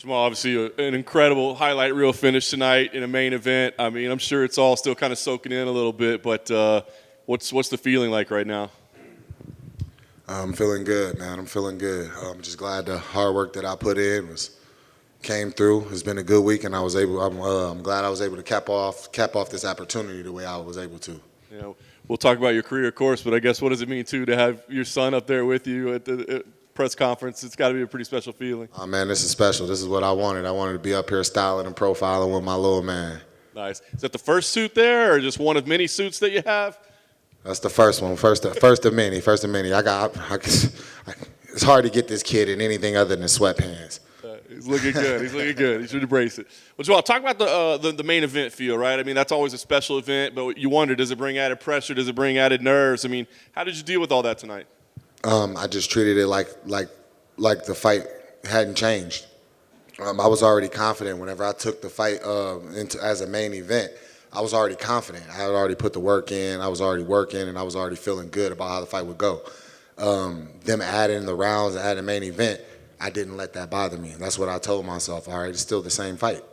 Jamal, obviously an incredible highlight reel finish tonight in a main event. I mean, I'm sure it's all still kind of soaking in a little bit, but what's the feeling like right now? I'm feeling good, man. I'm feeling good. I'm just glad the hard work that I put in came through. It's been a good week, and I'm glad I was able to cap off this opportunity the way I was able to. You know, we'll talk about your career, of course, but I guess what does it mean too to have your son up there with you at the press conference? It's got to be a pretty special feeling. Oh man, this is special. This is what I wanted. I wanted to be up here styling and profiling with my little man. Nice. Is that the first suit there, or just one of many suits that you have? That's the first one. First of many. It's hard to get this kid in anything other than sweatpants. He's looking good. He's looking good. He should embrace it. Well, Joel, talk about the main event feel, right? I mean, that's always a special event, but you wonder, does it bring added pressure? Does it bring added nerves? I mean, how did you deal with all that tonight? I just treated it like the fight hadn't changed. I was already confident whenever I took the fight as a main event. I was already confident. I had already put the work in. I was already working, and I was already feeling good about how the fight would go. Them adding the rounds and adding main event, I didn't let that bother me. That's what I told myself. All right, it's still the same fight.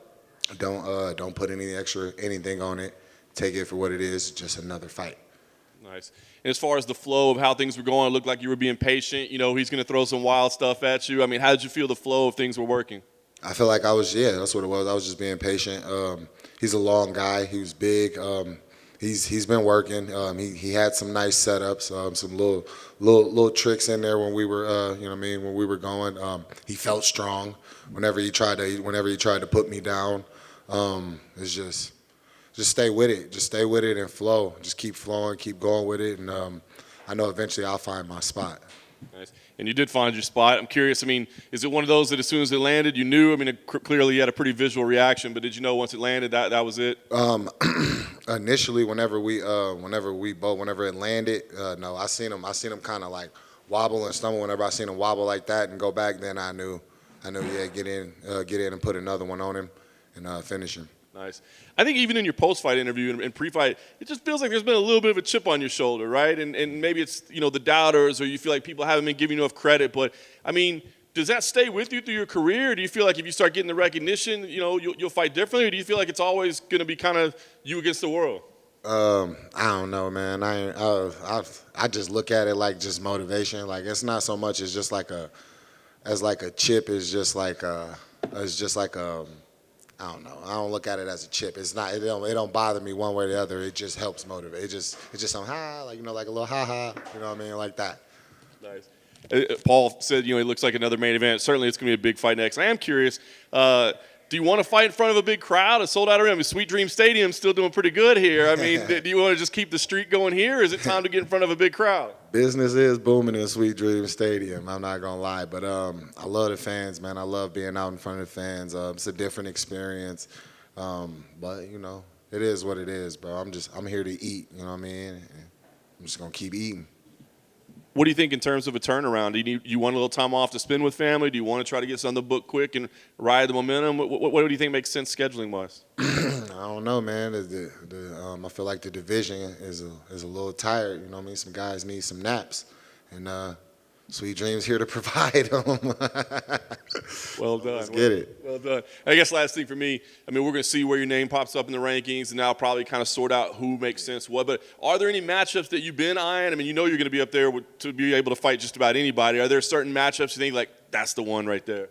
Don't put anything on it. Take it for what it is, just another fight. Nice. And as far as the flow of how things were going, it looked like you were being patient. You know, he's going to throw some wild stuff at you. I mean, how did you feel the flow of things were working? I feel like that's what it was. I was just being patient. He's a long guy. He was big. He's been working. He had some nice setups, some little tricks in there when we were, when we were going. He felt strong whenever he tried to put me down. It's just stay with it. Just stay with it and flow. Just keep flowing, keep going with it, and I know eventually I'll find my spot. Nice. And you did find your spot. I'm curious, I mean, is it one of those that as soon as it landed, you knew? I mean, clearly you had a pretty visual reaction, but did you know once it landed that was it? Initially, whenever it landed, no, I seen him kind of like wobble and stumble. Whenever I seen him wobble like that and go back, then I knew, yeah, get in and put another one on him and finish him. Nice. I think even in your post-fight interview and pre-fight, it just feels like there's been a little bit of a chip on your shoulder, right? And maybe it's, the doubters, or you feel like people haven't been giving you enough credit. But, I mean, does that stay with you through your career? Or do you feel like if you start getting the recognition, you'll fight differently? Or do you feel like it's always going to be kind of you against the world? I don't know, man. I just look at it like just motivation. Like, it's not so much as just like a chip. It's just like I don't know. I don't look at it as a chip. It's not. It don't bother me one way or the other. It just helps motivate. It's just some like a little ha. You know what I mean, like that. Nice. Paul said, he looks like another main event. Certainly, it's going to be a big fight next. I am curious. Do you want to fight in front of a big crowd, a sold-out arena? I mean, Sweet Dream Stadium's still doing pretty good here. I mean, do you want to just keep the streak going here, or is it time to get in front of a big crowd? Business is booming in Sweet Dream Stadium. I'm not gonna lie, but I love the fans, man. I love being out in front of the fans. It's a different experience, but it is what it is, bro. I'm here to eat. You know what I mean? I'm just gonna keep eating. What do you think in terms of a turnaround? Do you want a little time off to spend with family? Do you want to try to get something booked quick and ride the momentum? What do you think makes sense scheduling-wise? I don't know, man. I feel like the division is a little tired. You know what I mean? Some guys need some naps, and Sweet Dream's here to provide them. Well done. Let's get it. Well done. I guess last thing for me, I mean, we're going to see where your name pops up in the rankings, and now probably kind of sort out who makes sense what. But are there any matchups that you've been eyeing? I mean, you're going to be up there to be able to fight just about anybody. Are there certain matchups you think, like, that's the one right there?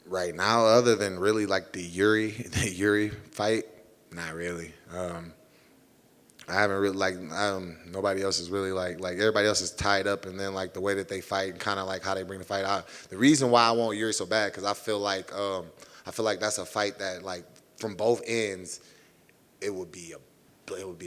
Right now, other than really like the Yuri fight, not really. I haven't really nobody else is really like everybody else is tied up, and then like the way that they fight and kind of like how they bring the fight out. The reason why I want Yuri so bad because I feel like that's a fight that like from both ends it would be a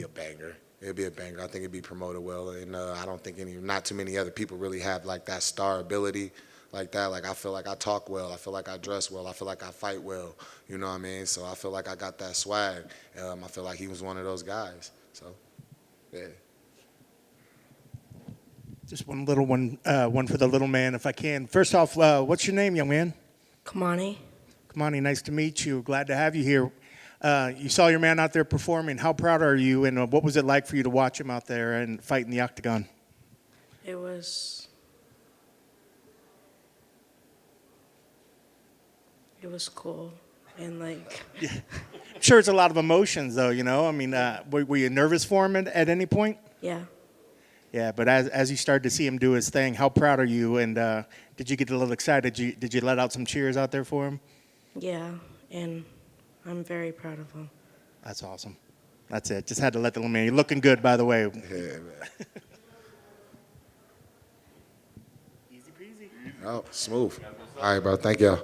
banger. It'd be a banger. I think it'd be promoted well, and I don't think not too many other people really have like that star ability like that. Like I feel like I talk well. I feel like I dress well. I feel like I fight well. You know what I mean? So I feel like I got that swag. I feel like he was one of those guys. So, yeah. Just one little one for the little man, if I can. First off, what's your name, young man? Kamani. Kamani, nice to meet you. Glad to have you here. You saw your man out there performing. How proud are you, and what was it like for you to watch him out there and fight in the octagon? It was It was cool. And like, I'm sure it's a lot of emotions, though. You know, I mean, were you nervous for him at any point? yeah. Yeah, but as you started to see him do his thing, how proud are you? And did you get a little excited? Did you let out some cheers out there for him? Yeah. And I'm very proud of him. That's awesome. That's it. Just had to let the little man. You're looking good, by the way. Yeah, man. Easy peasy. Oh, smooth. All right, bro. Thank y'all.